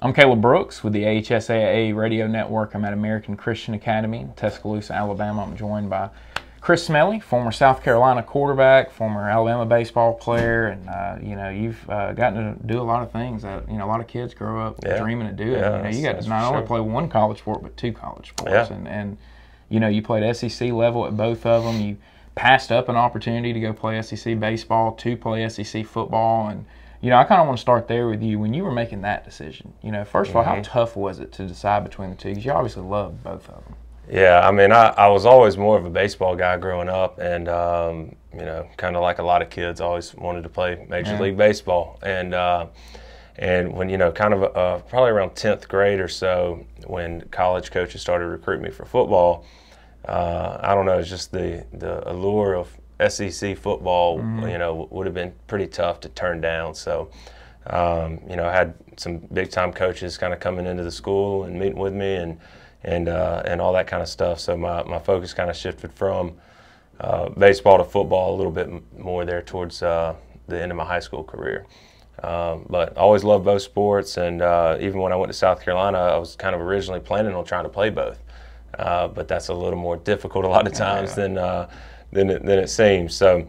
I'm Caleb Brooks with the AHSAA Radio Network. I'm at American Christian Academy in Tuscaloosa, Alabama. I'm joined by Chris Smelley, former South Carolina quarterback, former Alabama baseball player, and you've gotten to do a lot of things that a lot of kids grow up dreaming of doing. You got to not only play one college sport but two college sports, and you played SEC level at both of them. You passed up an opportunity to go play SEC baseball to play SEC football, and I kind of want to start there with you. When you were making that decision, first of all, how tough was it to decide between the two? Because you obviously loved both of them. Yeah, I mean, I was always more of a baseball guy growing up, and kind of like a lot of kids, always wanted to play Major League Baseball. And when probably around 10th grade or so, when college coaches started recruiting me for football, I don't know, it's just the allure of SEC football, would have been pretty tough to turn down. So, I had some big time coaches kind of coming into the school and meeting with me and all that kind of stuff. So my focus kind of shifted from baseball to football a little bit more there towards the end of my high school career. But I always loved both sports, and even when I went to South Carolina, I was kind of originally planning on trying to play both. But that's a little more difficult a lot of times than it seems. So,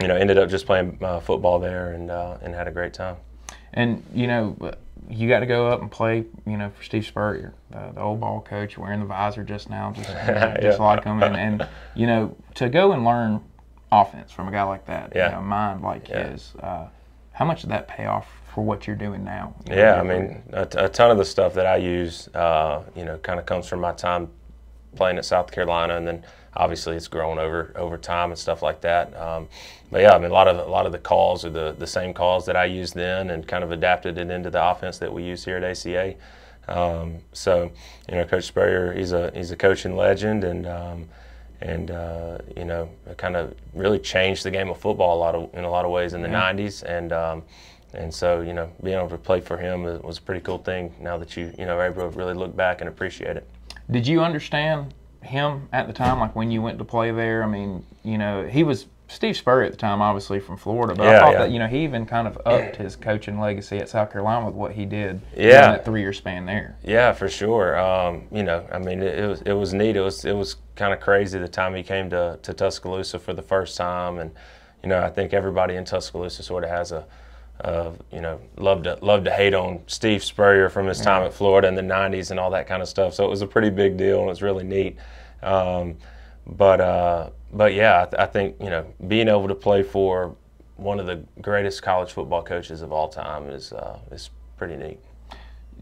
ended up just playing football there and had a great time. And, you got to go up and play, for Steve Spurrier, the old ball coach, wearing the visor just now, just like him. And to go and learn offense from a guy like that, a mind like his, how much did that pay off for what you're doing now? I mean, a ton of the stuff that I use, kind of comes from my time playing at South Carolina, and then obviously it's grown over time and stuff like that. But yeah, I mean, a lot of the calls are the same calls that I used then, and kind of adapted it into the offense that we use here at ACA. So Coach Spurrier, he's a coaching legend, and kind of really changed the game of football in a lot of ways in the 90s, and so being able to play for him was a pretty cool thing. Now that are able to really look back and appreciate it. Did you understand him at the time, like when you went to play there? I mean, he was Steve Spurrier at the time, obviously from Florida, but I thought that he even kind of upped his coaching legacy at South Carolina with what he did in that 3-year span there. Yeah, for sure. I mean, it was neat. It was kind of crazy the time he came to Tuscaloosa for the first time, and I think everybody in Tuscaloosa sort of has love to hate on Steve Spurrier from his time at Florida in the 90s and all that kind of stuff. So it was a pretty big deal, and it was really neat. But yeah, I think being able to play for one of the greatest college football coaches of all time is pretty neat.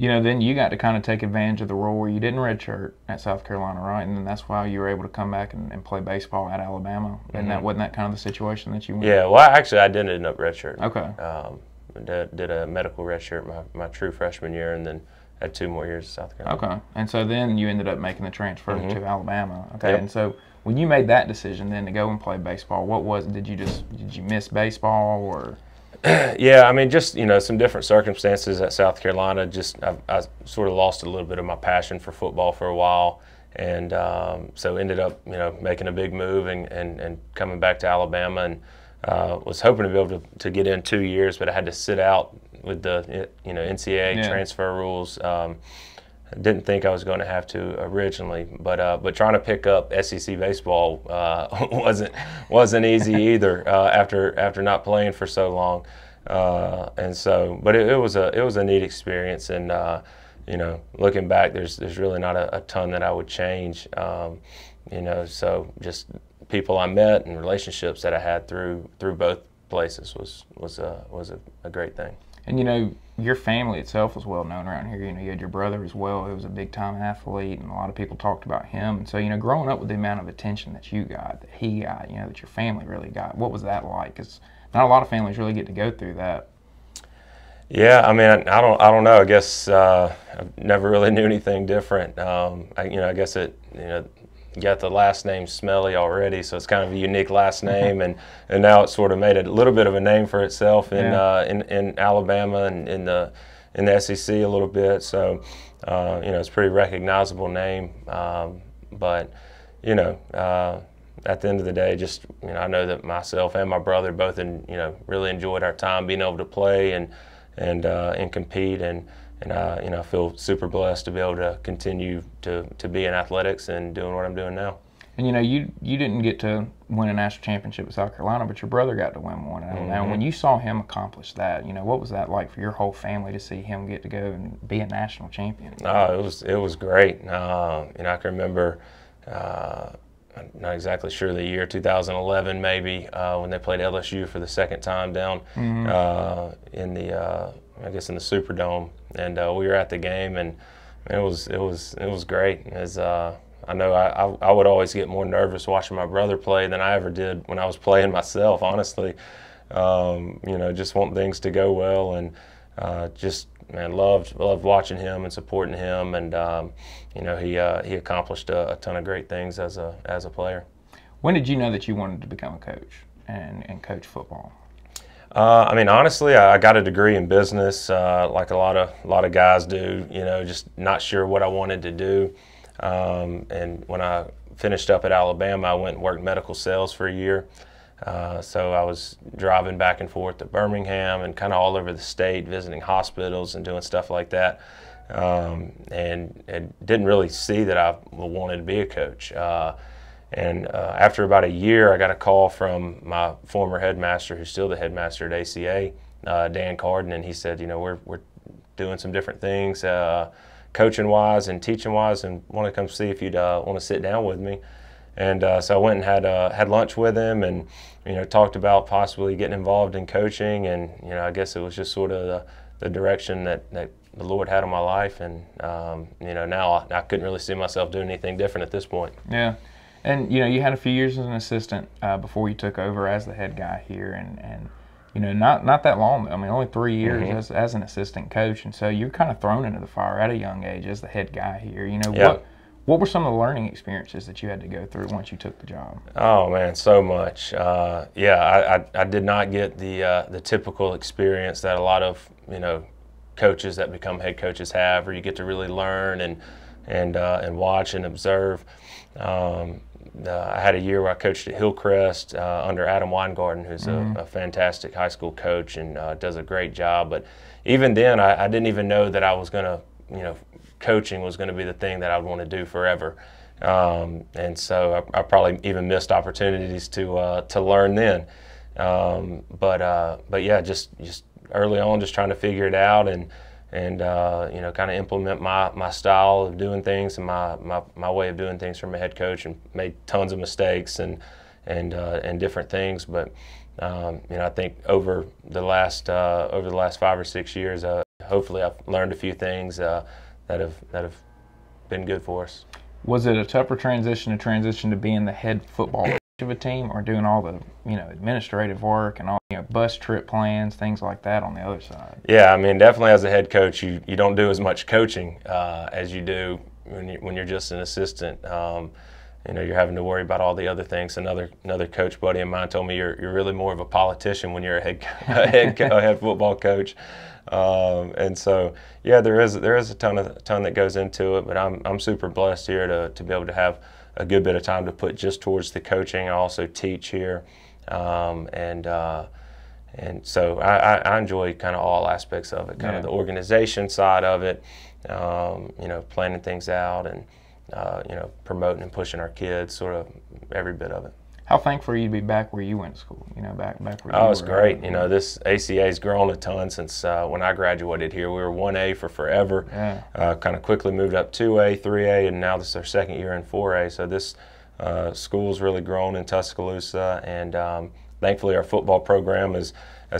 Then you got to kind of take advantage of the role where you didn't redshirt at South Carolina, right? And then that's why you were able to come back and play baseball at Alabama. And wasn't that kind of the situation that you went? Yeah, well, actually, I did end up redshirting. Okay. Did a medical redshirt my true freshman year, and then had 2 more years at South Carolina. Okay. And so then you ended up making the transfer to Alabama. Okay. Yep. And so when you made that decision then to go and play baseball, what was it? Did you miss baseball or? Yeah, I mean, just some different circumstances at South Carolina. I sort of lost a little bit of my passion for football for a while, and so ended up making a big move and coming back to Alabama, and was hoping to be able to get in 2 years, but I had to sit out with the NCAA transfer rules. Didn't think I was going to have to originally, but trying to pick up SEC baseball wasn't easy either after not playing for so long, and so but it was a neat experience, and looking back, there's really not a ton that I would change, so just people I met and relationships that I had through both places was a great thing. And your family itself was well known around here. You had your brother as well, who was a big time athlete, and a lot of people talked about him. And so growing up with the amount of attention that you got, that he got, that your family really got, what was that like? Because not a lot of families really get to go through that. Yeah, I mean, I don't know. I guess I never really knew anything different. I guess you got the last name Smelley already, so it's kind of a unique last name, and now it's sort of made a little bit of a name for itself in Alabama and in the SEC a little bit. So it's a pretty recognizable name. But at the end of the day, just I know that myself and my brother both really enjoyed our time being able to play and compete, and you know, I feel super blessed to be able to continue to be in athletics and doing what I'm doing now. And you know, you didn't get to win a national championship with South Carolina, but your brother got to win one. And when you saw him accomplish that, you know, what was that like for your whole family to see him get to go and be a national champion? Oh, it was great. You know, I can remember. I'm not exactly sure the year, 2011 maybe, when they played LSU for the second time down in the I guess in the Superdome, and we were at the game, and it was great. As I know I would always get more nervous watching my brother play than I ever did when I was playing myself, honestly. You know, just want things to go well, and just, man, loved watching him and supporting him, and you know, he accomplished a ton of great things as a player. When did you know that you wanted to become a coach and coach football? I mean, honestly, I got a degree in business, like a lot of guys do. You know, just not sure what I wanted to do. And when I finished up at Alabama, I went and worked medical sales for a year. So I was driving back and forth to Birmingham and kind of all over the state, visiting hospitals and doing stuff like that. And didn't really see that I wanted to be a coach. And after about a year, I got a call from my former headmaster, who's still the headmaster at AHSAA, Dan Carden, and he said, you know, we're doing some different things, coaching-wise and teaching-wise, and want to come see if you'd want to sit down with me. And so I went and had lunch with him, and you know, talked about possibly getting involved in coaching. And you know, I guess it was just sort of the direction that the Lord had on my life. And you know, now I couldn't really see myself doing anything different at this point. Yeah. And you know, you had a few years as an assistant before you took over as the head guy here, and you know, not that long. I mean, only 3 years as an assistant coach, and so you're kind of thrown into the fire at a young age as the head guy here. You know, what were some of the learning experiences that you had to go through once you took the job? Oh man, so much. Yeah, I did not get the typical experience that a lot of, you know, coaches that become head coaches have, where you get to really learn and watch and observe. I had a year where I coached at Hillcrest under Adam Weingarten, who's a fantastic high school coach and does a great job. But even then, I didn't even know that I was going to, you know, coaching was going to be the thing that I would want to do forever. And so I probably even missed opportunities to learn then. But yeah, just early on, just trying to figure it out and you know, kind of implement my style of doing things and my way of doing things from a head coach, and made tons of mistakes and different things. But you know, I think over the last 5 or 6 years, hopefully I've learned a few things that have been good for us. Was it a tougher transition to being the head football coach of a team, or doing all the, you know, administrative work and all, you know, bus trip plans, things like that on the other side? Yeah, I mean, definitely as a head coach, you don't do as much coaching as you do when you're just an assistant. You know, you're having to worry about all the other things. Another coach buddy of mine told me you're really more of a politician when you're a head football coach. And so, yeah, there is a ton that goes into it. But I'm super blessed here to be able to have a good bit of time to put just towards the coaching. I also teach here, and so I enjoy kind of all aspects of it, kind of the organization side of it, you know, planning things out, and you know, promoting and pushing our kids, sort of every bit of it. How thankful are you to be back where you went to school? You know, back where you were. Oh, it's great. You know, this ACA's grown a ton since when I graduated here. We were 1A for forever. Yeah. Kind of quickly moved up 2A, 3A, and now this is our second year in 4A. So this school's really grown in Tuscaloosa, and thankfully our football program has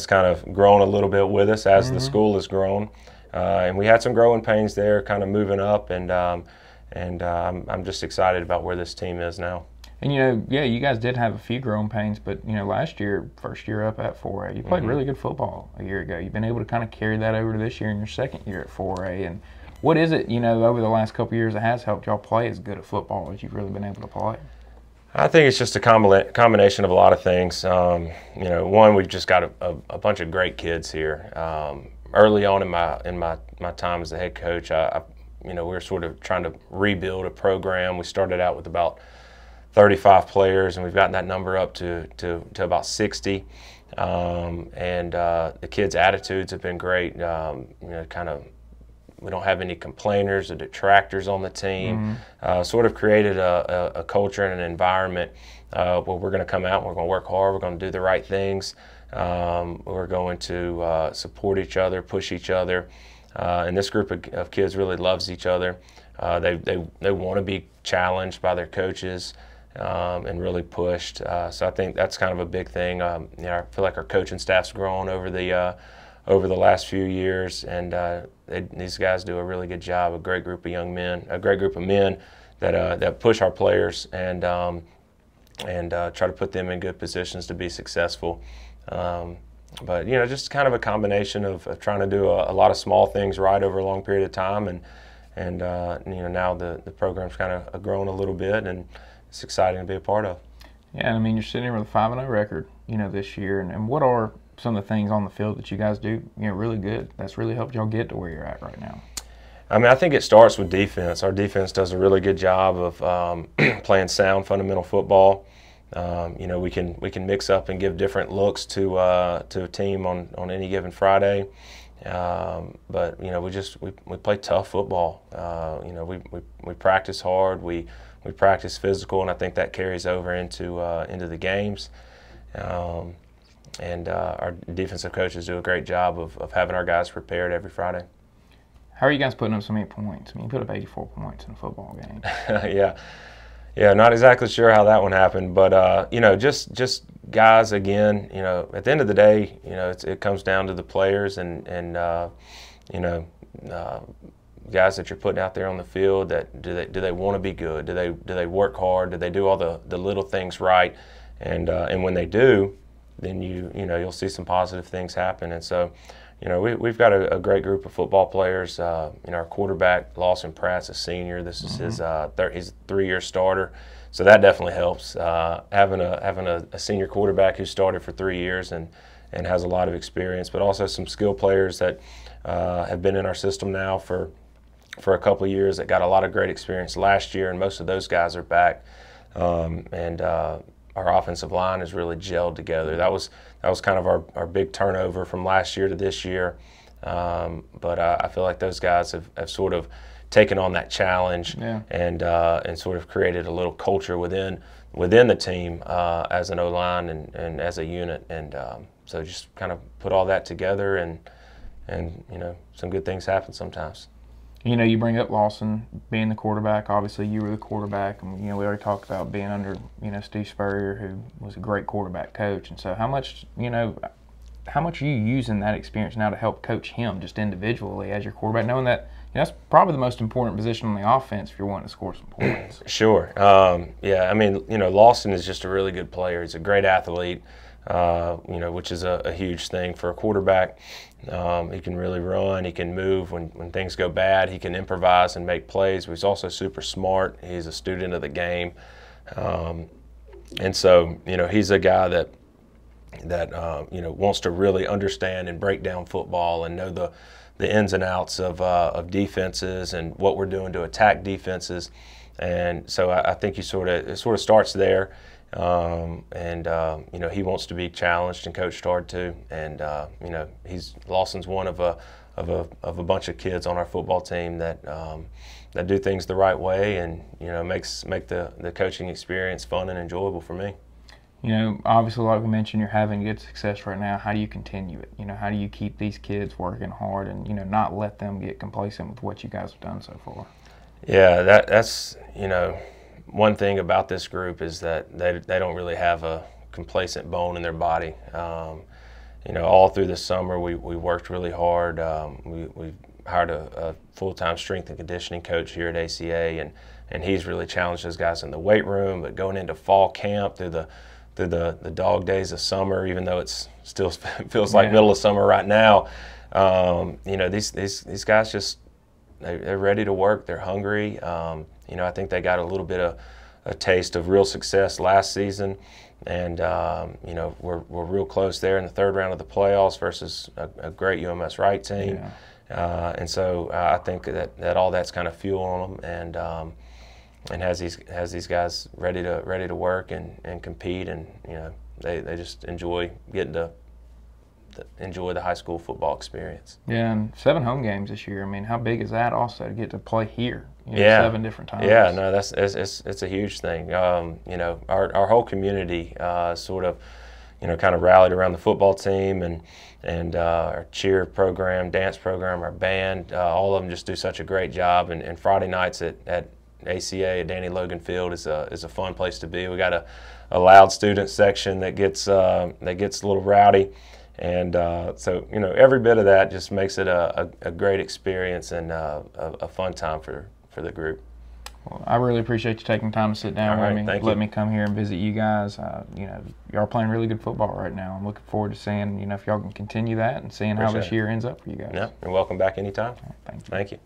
kind of grown a little bit with us as the school has grown. And we had some growing pains there, kind of moving up, and I'm just excited about where this team is now. And, you know, yeah, you guys did have a few growing pains, but, you know, last year, first year up at 4A, you played really good football a year ago. You've been able to kind of carry that over to this year in your second year at 4A. And what is it, you know, over the last couple of years that has helped y'all play as good at football as you've really been able to play? I think it's just a combination of a lot of things. You know, one, we've just got a bunch of great kids here. Early on in my time as the head coach, you know, we were sort of trying to rebuild a program. We started out with about 35 players, and we've gotten that number up to about 60. And the kids' attitudes have been great. You know, kind of we don't have any complainers or detractors on the team. Sort of created a culture and an environment where we're going to come out and we're going to work hard, we're going to do the right things, we're going to support each other, push each other, and this group of kids really loves each other. They want to be challenged by their coaches and really pushed. So I think that's kind of a big thing. I feel like our coaching staff's grown over the last few years, and these guys do a really good job. A great group of young men, a great group of men that push our players and try to put them in good positions to be successful. But just kind of a combination of trying to do a lot of small things right over a long period of time, and now the program's kind of grown a little bit, and it's exciting to be a part of. Yeah, I mean, you're sitting here with a 5-0 record, this year, and what are some of the things on the field that you guys do, really good that's really helped y'all get to where you're at right now? I mean, I think it starts with defense. Our defense does a really good job of playing sound, fundamental football. We can mix up and give different looks to a team on any given Friday. But we play tough football. We practice hard. We practice physical, and I think that carries over into the games. And our defensive coaches do a great job of having our guys prepared every Friday. How are you guys putting up so many points? I mean, you put up 84 points in a football game. Yeah, not exactly sure how that one happened, but just guys, again, at the end of the day, it comes down to the players and guys that you're putting out there on the field. That do they want to be good? Do they work hard? Do they do all the little things right? And when they do, then you'll see some positive things happen. And so, we've got a great group of football players. Our quarterback, Lawson Pratt's a senior. This is he's a 3-year starter, so that definitely helps. Having a senior quarterback who started for 3 years and has a lot of experience, but also some skill players that have been in our system now for a couple of years that got a lot of great experience last year, and most of those guys are back. Our offensive line has really gelled together. That was kind of our big turnover from last year to this year. But I feel like those guys have sort of taken on that challenge and sort of created a little culture within the team as an O-line and as a unit. And so just kind of put all that together, and some good things happen sometimes. You bring up Lawson being the quarterback. Obviously, you were the quarterback, and we already talked about being under Steve Spurrier, who was a great quarterback coach. And so, how much are you using that experience now to help coach him just individually as your quarterback, knowing that that's probably the most important position on the offense if you're wanting to score some points? Sure. I mean, Lawson is just a really good player. He's a great athlete. Which is a huge thing for a quarterback. He can really run. He can move when things go bad. He can improvise and make plays. But he's also super smart. He's a student of the game, and so he's a guy that wants to really understand and break down football and know the ins and outs of defenses and what we're doing to attack defenses. And so I think it sort of starts there. He wants to be challenged and coached hard too. And Lawson's one of a bunch of kids on our football team that do things the right way, and make the coaching experience fun and enjoyable for me. Obviously, like we mentioned, you're having good success right now. How do you continue it? How do you keep these kids working hard and not let them get complacent with what you guys have done so far? Yeah, that's one thing about this group is that they don't really have a complacent bone in their body. All through the summer we worked really hard. We hired a full-time strength and conditioning coach here at AHSAA, and he's really challenged those guys in the weight room. But going into fall camp through the dog days of summer, even though it's still feels like middle of summer right now, these guys just they're ready to work. They're hungry. I think they got a little bit of a taste of real success last season, and we're real close there in the third round of the playoffs versus a great UMS Wright team. And so I think that all that's kind of fuel on them, and has these guys ready to work and compete, and they just enjoy getting to enjoy the high school football experience. Yeah, and 7 home games this year. I mean, how big is that also to get to play here? Yeah, 7 different times. Yeah, no, it's a huge thing. Our whole community sort of, kind of rallied around the football team and our cheer program, dance program, our band. All of them just do such a great job. And Friday nights at AHSAA at Danny Logan Field is a fun place to be. We got a loud student section that gets a little rowdy. And so, every bit of that just makes it a great experience and a fun time for the group. Well, I really appreciate you taking time to sit down with me, let me come here and visit you guys. Y'all playing really good football right now. I'm looking forward to seeing, if y'all can continue that and seeing how this year ends up for you guys. Yeah, you're welcome back anytime. Thank you. Thank you.